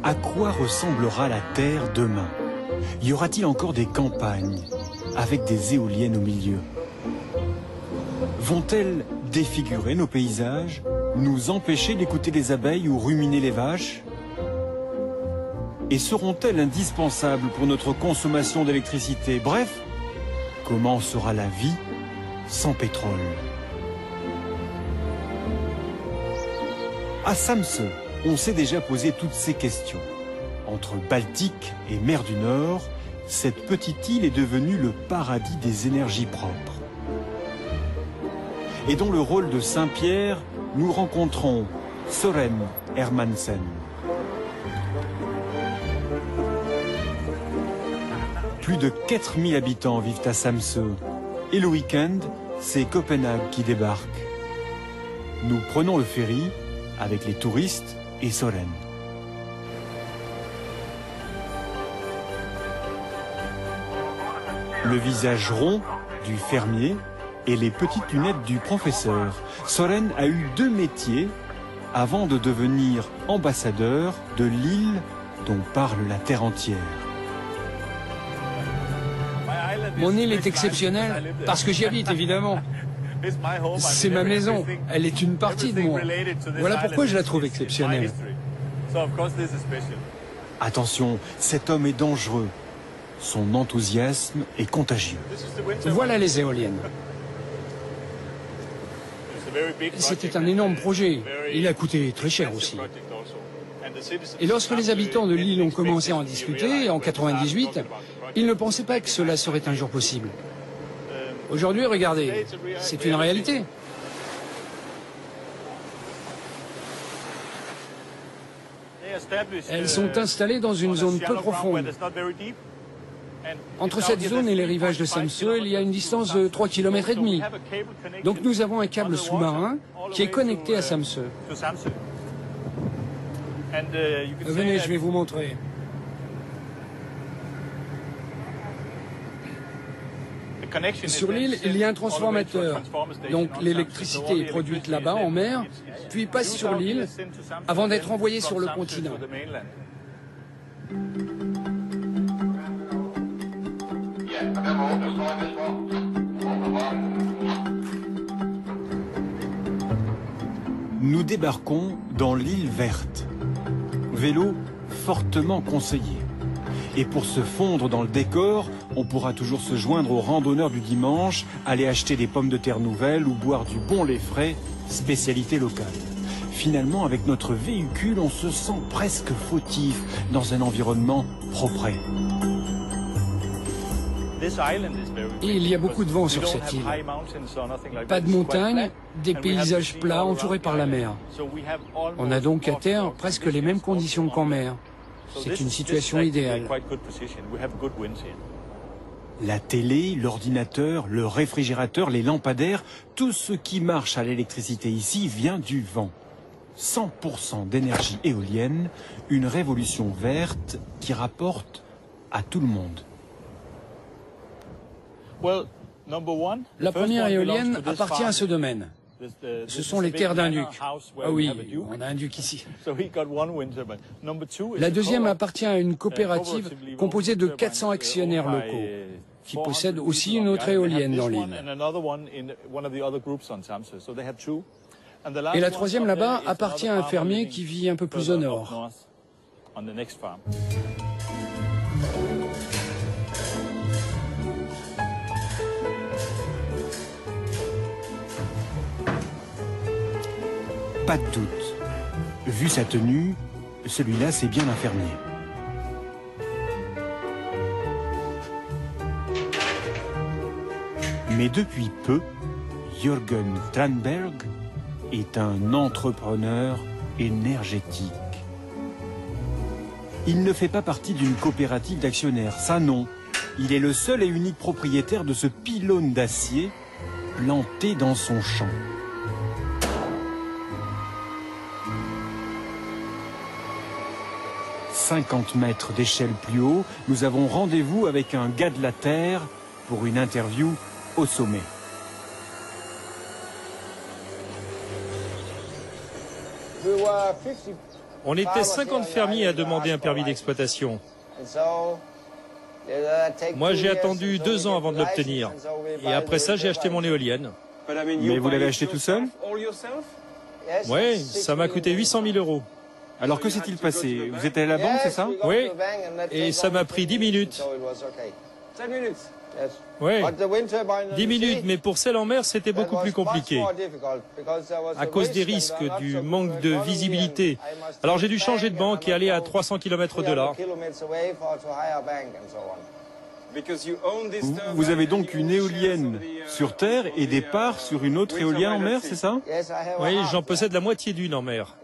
À quoi ressemblera la Terre demain? Y aura-t-il encore des campagnes avec des éoliennes au milieu? Vont-elles défigurer nos paysages, nous empêcher d'écouter les abeilles ou ruminer les vaches? Et seront-elles indispensables pour notre consommation d'électricité? Bref, comment sera la vie sans pétrole? À Samsø, on s'est déjà posé toutes ces questions. Entre Baltique et mer du Nord, cette petite île est devenue le paradis des énergies propres. Et dans le rôle de Saint-Pierre, nous rencontrons Søren Hermansen. Plus de 4000 habitants vivent à Samsø. Et le week-end, c'est Copenhague qui débarque. Nous prenons le ferry avec les touristes et Søren. Le visage rond du fermier et les petites lunettes du professeur. Søren a eu 2 métiers avant de devenir ambassadeur de l'île dont parle la terre entière. Mon île est exceptionnelle parce que j'y habite, évidemment. C'est ma maison, elle est une partie de moi. Voilà pourquoi je la trouve exceptionnelle. Attention, cet homme est dangereux. Son enthousiasme est contagieux. Voilà les éoliennes. C'était un énorme projet. Il a coûté très cher aussi. Et lorsque les habitants de l'île ont commencé à en discuter, en 98, ils ne pensaient pas que cela serait un jour possible. Aujourd'hui, regardez, c'est une réalité. Elles sont installées dans une zone peu profonde. Entre cette zone et les rivages de Samsø, il y a une distance de 3,5 km. Donc nous avons un câble sous-marin qui est connecté à Samsø. Venez, je vais vous montrer. Sur l'île, il y a un transformateur. Donc l'électricité est produite là-bas, en mer, puis passe sur l'île avant d'être envoyée sur le continent. Nous débarquons dans l'île verte. Vélo fortement conseillé. Et pour se fondre dans le décor, on pourra toujours se joindre aux randonneurs du dimanche, aller acheter des pommes de terre nouvelles ou boire du bon lait frais, spécialité locale. Finalement, avec notre véhicule, on se sent presque fautif dans un environnement propre. Et il y a beaucoup de vent sur cette île. Pas de montagnes, des paysages plats entourés par la mer. On a donc à terre presque les mêmes conditions qu'en mer. C'est une situation idéale. La télé, l'ordinateur, le réfrigérateur, les lampadaires, tout ce qui marche à l'électricité ici vient du vent. 100% d'énergie éolienne, une révolution verte qui rapporte à tout le monde. La première éolienne appartient à ce domaine. Ce sont les terres d'un duc. Ah oui, on a un duc ici. La deuxième appartient à une coopérative composée de 400 actionnaires locaux, qui possèdent aussi une autre éolienne dans l'île. Et la troisième là-bas appartient à un fermier qui vit un peu plus au nord. Pas de doute. Vu sa tenue, celui-là, c'est bien un fermier. Mais depuis peu, Jørgen Tranberg est un entrepreneur énergétique. Il ne fait pas partie d'une coopérative d'actionnaires, ça non. Il est le seul et unique propriétaire de ce pylône d'acier planté dans son champ. 50 mètres d'échelle plus haut, nous avons rendez-vous avec un gars de la Terre pour une interview au sommet. On était 50 fermiers à demander un permis d'exploitation. Moi, j'ai attendu 2 ans avant de l'obtenir. Et après ça, j'ai acheté mon éolienne. Mais vous l'avez acheté tout seul? Oui, ça m'a coûté 800 000 euros. Alors que s'est-il passé? Vous êtes allé à la banque, c'est ça? Oui, et ça m'a pris 10 minutes. Oui, 10 minutes, mais pour celle en mer, c'était beaucoup plus compliqué. À cause des risques, du manque de visibilité. Alors j'ai dû changer de banque et aller à 300 km de là. Vous avez donc une éolienne sur terre et des parts sur une autre éolienne en mer, c'est ça? Oui, j'en possède la moitié d'une en mer.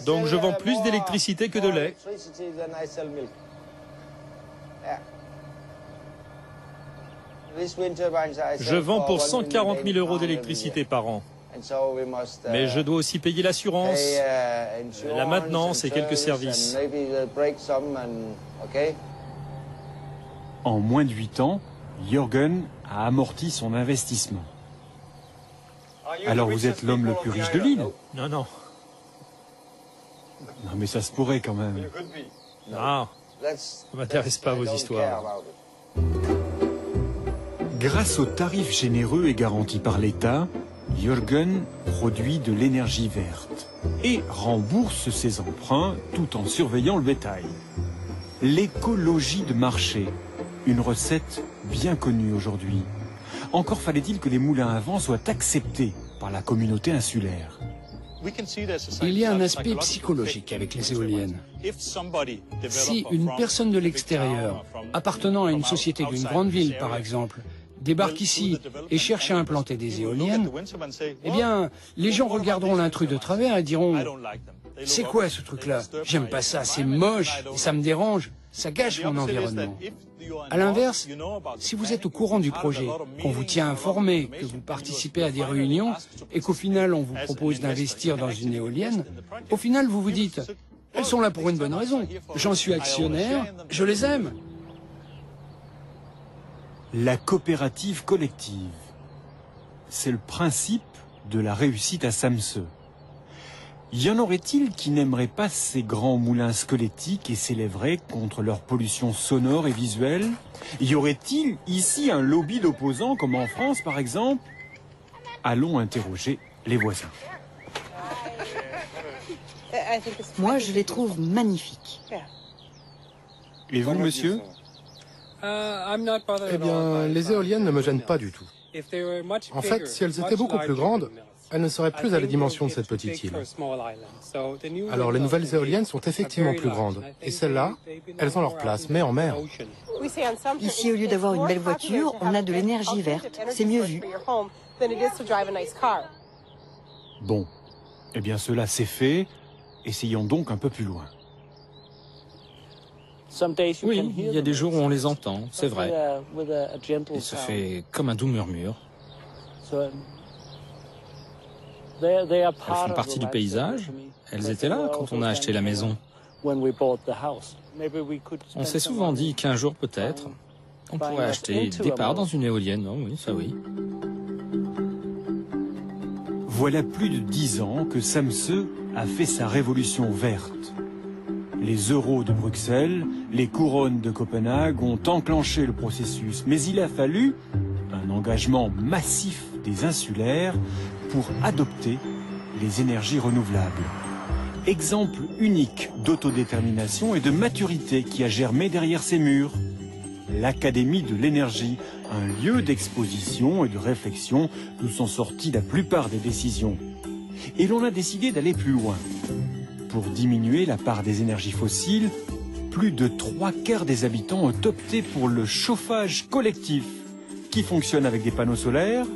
Donc je vends plus d'électricité que de lait. Je vends pour 140 000 euros d'électricité par an. Mais je dois aussi payer l'assurance, la maintenance et quelques services. En moins de 8 ans, Jürgen a amorti son investissement. Alors vous êtes l'homme le plus riche de l'île? Non, non. Non mais ça se pourrait quand même. Non, ça ne m'intéresse pas vos histoires. Grâce aux tarifs généreux et garantis par l'État, Jürgen produit de l'énergie verte et rembourse ses emprunts tout en surveillant le bétail. L'écologie de marché, une recette bien connue aujourd'hui. Encore fallait-il que les moulins à vent soient acceptés par la communauté insulaire. Il y a un aspect psychologique avec les éoliennes. Si une personne de l'extérieur, appartenant à une société d'une grande ville par exemple, débarque ici et cherche à implanter des éoliennes, eh bien, les gens regarderont l'intrus de travers et diront « C'est quoi ce truc-là? J'aime pas ça, c'est moche et ça me dérange, ça gâche mon environnement. » À l'inverse, si vous êtes au courant du projet, qu'on vous tient informé, que vous participez à des réunions et qu'au final on vous propose d'investir dans une éolienne, au final vous vous dites « Elles sont là pour une bonne raison, j'en suis actionnaire, je les aime. » La coopérative collective, c'est le principe de la réussite à Samsø. Y en aurait-il qui n'aimeraient pas ces grands moulins squelettiques et s'élèveraient contre leur pollution sonore et visuelle? Y aurait-il ici un lobby d'opposants comme en France par exemple? Allons interroger les voisins. Moi, je les trouve magnifiques. Et vous, monsieur? Eh bien, les éoliennes ne me gênent pas du tout. En fait, si elles étaient beaucoup plus grandes, elles ne seraient plus à la dimension de cette petite île. Alors les nouvelles éoliennes sont effectivement plus grandes. Et celles-là, elles ont leur place, mais en mer. Ici, au lieu d'avoir une belle voiture, on a de l'énergie verte. C'est mieux vu. Bon, eh bien cela c'est fait. Essayons donc un peu plus loin. Oui, il y a des jours où on les entend, c'est vrai. Il se fait comme un doux murmure. Elles font partie du paysage. Elles étaient là quand on a acheté la maison. On s'est souvent dit qu'un jour peut-être, on pourrait acheter des parts dans une éolienne. Oh oui, ça oui. Voilà plus de 10 ans que Samsø a fait sa révolution verte. Les euros de Bruxelles, les couronnes de Copenhague ont enclenché le processus, mais il a fallu un engagement massif des insulaires pour adopter les énergies renouvelables. Exemple unique d'autodétermination et de maturité qui a germé derrière ces murs. L'Académie de l'énergie, un lieu d'exposition et de réflexion d'où sont sorties la plupart des décisions. Et l'on a décidé d'aller plus loin. Pour diminuer la part des énergies fossiles, plus de 3/4 des habitants ont opté pour le chauffage collectif, qui fonctionne avec des panneaux solaires,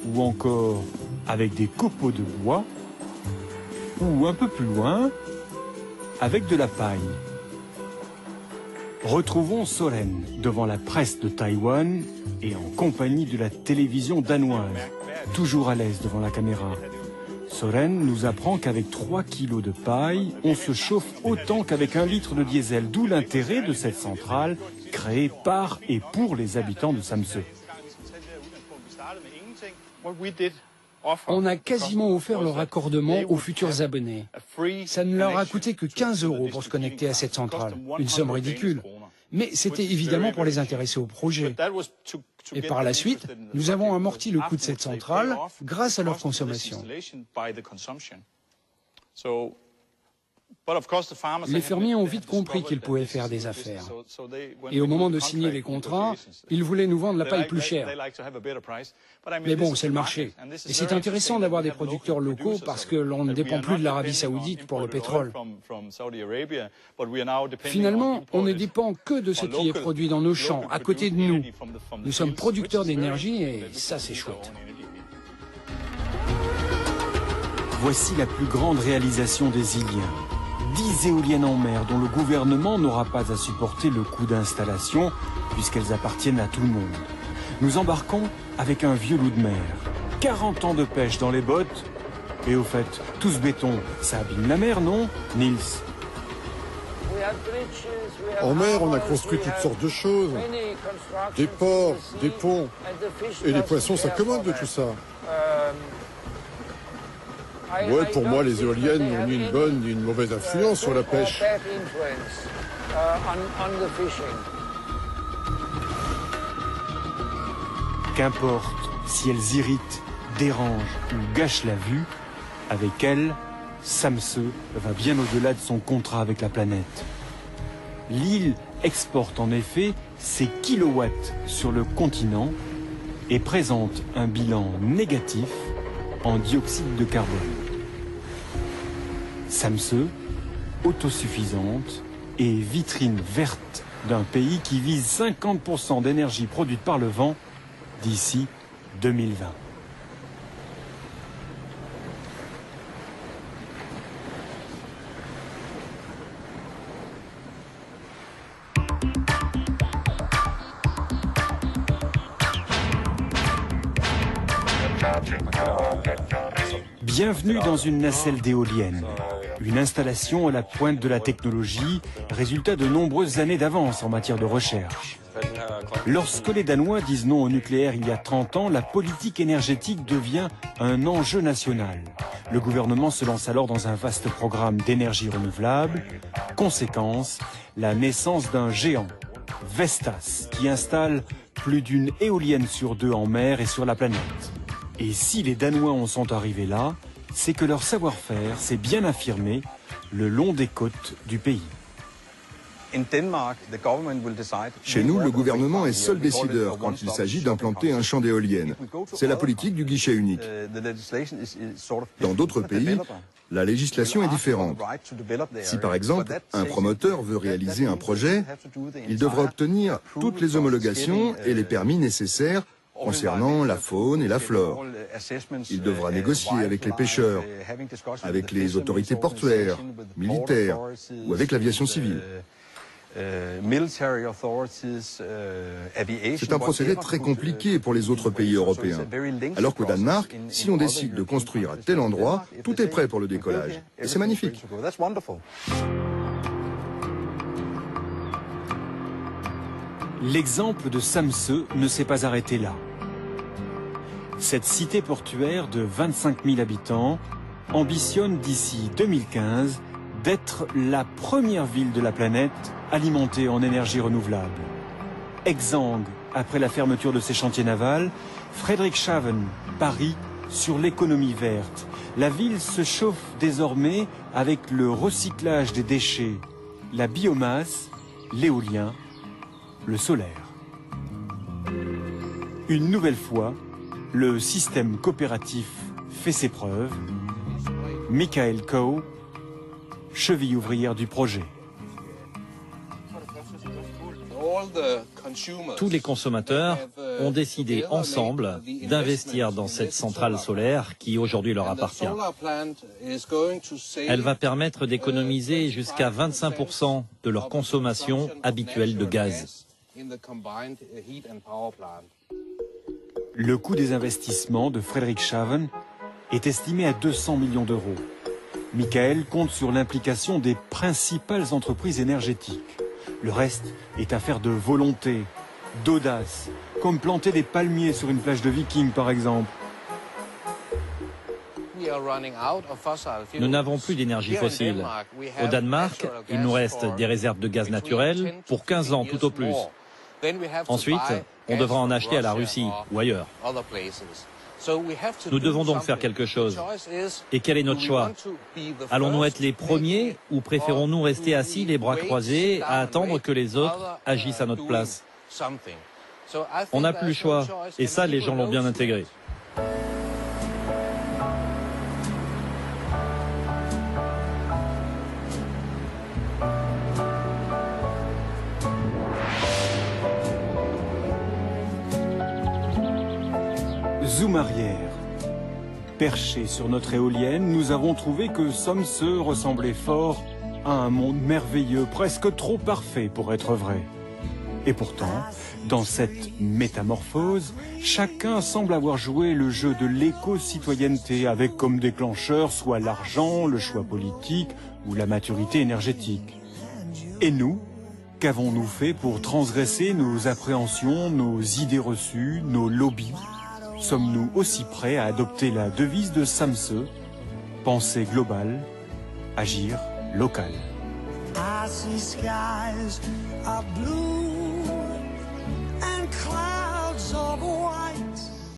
ou encore avec des copeaux de bois, ou un peu plus loin, avec de la paille. Retrouvons Søren devant la presse de Taïwan et en compagnie de la télévision danoise, toujours à l'aise devant la caméra. Søren nous apprend qu'avec 3 kilos de paille, on se chauffe autant qu'avec 1 litre de diesel, d'où l'intérêt de cette centrale créée par et pour les habitants de Samsø. On a quasiment offert le raccordement aux futurs abonnés. Ça ne leur a coûté que 15 € pour se connecter à cette centrale, une somme ridicule. Mais c'était évidemment pour les intéresser au projet. Et par la suite, nous avons amorti le coût de cette centrale grâce à leur consommation. Les fermiers ont vite compris qu'ils pouvaient faire des affaires. Et au moment de signer les contrats, ils voulaient nous vendre la paille plus chère. Mais bon, c'est le marché. Et c'est intéressant d'avoir des producteurs locaux parce que l'on ne dépend plus de l'Arabie Saoudite pour le pétrole. Finalement, on ne dépend que de ce qui est produit dans nos champs, à côté de nous. Nous sommes producteurs d'énergie et ça, c'est chouette. Voici la plus grande réalisation des Iliens. 10 éoliennes en mer dont le gouvernement n'aura pas à supporter le coût d'installation puisqu'elles appartiennent à tout le monde. Nous embarquons avec un vieux loup de mer. 40 ans de pêche dans les bottes. Et au fait, tout ce béton, ça abîme la mer, non, Niels? En mer, on a construit toutes sortes de choses. Des ports, des ponts. Et les poissons s'accommodent de tout ça. Ouais, pour moi, les éoliennes n'ont ni une bonne ni une mauvaise influence sur la pêche. Qu'importe si elles irritent, dérangent ou gâchent la vue, avec elles, Samsø va bien au-delà de son contrat avec la planète. L'île exporte en effet ses kilowatts sur le continent et présente un bilan négatif en dioxyde de carbone. Samsø, autosuffisante et vitrine verte d'un pays qui vise 50% d'énergie produite par le vent d'ici 2020. Bienvenue dans une nacelle d'éoliennes, une installation à la pointe de la technologie, résultat de nombreuses années d'avance en matière de recherche. Lorsque les Danois disent non au nucléaire il y a 30 ans, la politique énergétique devient un enjeu national. Le gouvernement se lance alors dans un vaste programme d'énergie renouvelable. Conséquence, la naissance d'un géant, Vestas, qui installe plus d'une éolienne sur 2 en mer et sur la planète. Et si les Danois en sont arrivés là, c'est que leur savoir-faire s'est bien affirmé le long des côtes du pays. Chez nous, le gouvernement est seul décideur quand il s'agit d'implanter un champ d'éoliennes. C'est la politique du guichet unique. Dans d'autres pays, la législation est différente. Si par exemple, un promoteur veut réaliser un projet, il devra obtenir toutes les homologations et les permis nécessaires concernant la faune et la flore. Il devra négocier avec les pêcheurs, avec les autorités portuaires, militaires ou avec l'aviation civile. C'est un procédé très compliqué pour les autres pays européens. Alors qu'au Danemark, si on décide de construire à tel endroit, tout est prêt pour le décollage. Et c'est magnifique. L'exemple de Samsø ne s'est pas arrêté là. Cette cité portuaire de 25 000 habitants ambitionne d'ici 2015 d'être la première ville de la planète alimentée en énergie renouvelable. Exsangue, après la fermeture de ses chantiers navals, Frederikshavn parie sur l'économie verte. La ville se chauffe désormais avec le recyclage des déchets, la biomasse, l'éolien, le solaire. Une nouvelle fois, le système coopératif fait ses preuves. Michael Coe, cheville ouvrière du projet. Tous les consommateurs ont décidé ensemble d'investir dans cette centrale solaire qui aujourd'hui leur appartient. Elle va permettre d'économiser jusqu'à 25% de leur consommation habituelle de gaz. Le coût des investissements de Frederikshavn est estimé à 200 millions d'euros. Michael compte sur l'implication des principales entreprises énergétiques. Le reste est affaire de volonté, d'audace, comme planter des palmiers sur une plage de Viking par exemple. Nous n'avons plus d'énergie fossile. Au Danemark, il nous reste des réserves de gaz naturel pour 15 ans tout au plus. Ensuite, on devra en acheter à la Russie ou ailleurs. Nous devons donc faire quelque chose. Et quel est notre choix? Allons-nous être les premiers ou préférons-nous rester assis les bras croisés à attendre que les autres agissent à notre place? On n'a plus le choix, et ça, les gens l'ont bien intégré. Zoom arrière. Perché sur notre éolienne, nous avons trouvé que Samsø ressemblait fort à un monde merveilleux, presque trop parfait pour être vrai. Et pourtant, dans cette métamorphose, chacun semble avoir joué le jeu de l'éco-citoyenneté avec comme déclencheur soit l'argent, le choix politique ou la maturité énergétique. Et nous, qu'avons-nous fait pour transgresser nos appréhensions, nos idées reçues, nos lobbies? Sommes-nous aussi prêts à adopter la devise de Samsø, penser global, agir local? I see skies are blue and clouds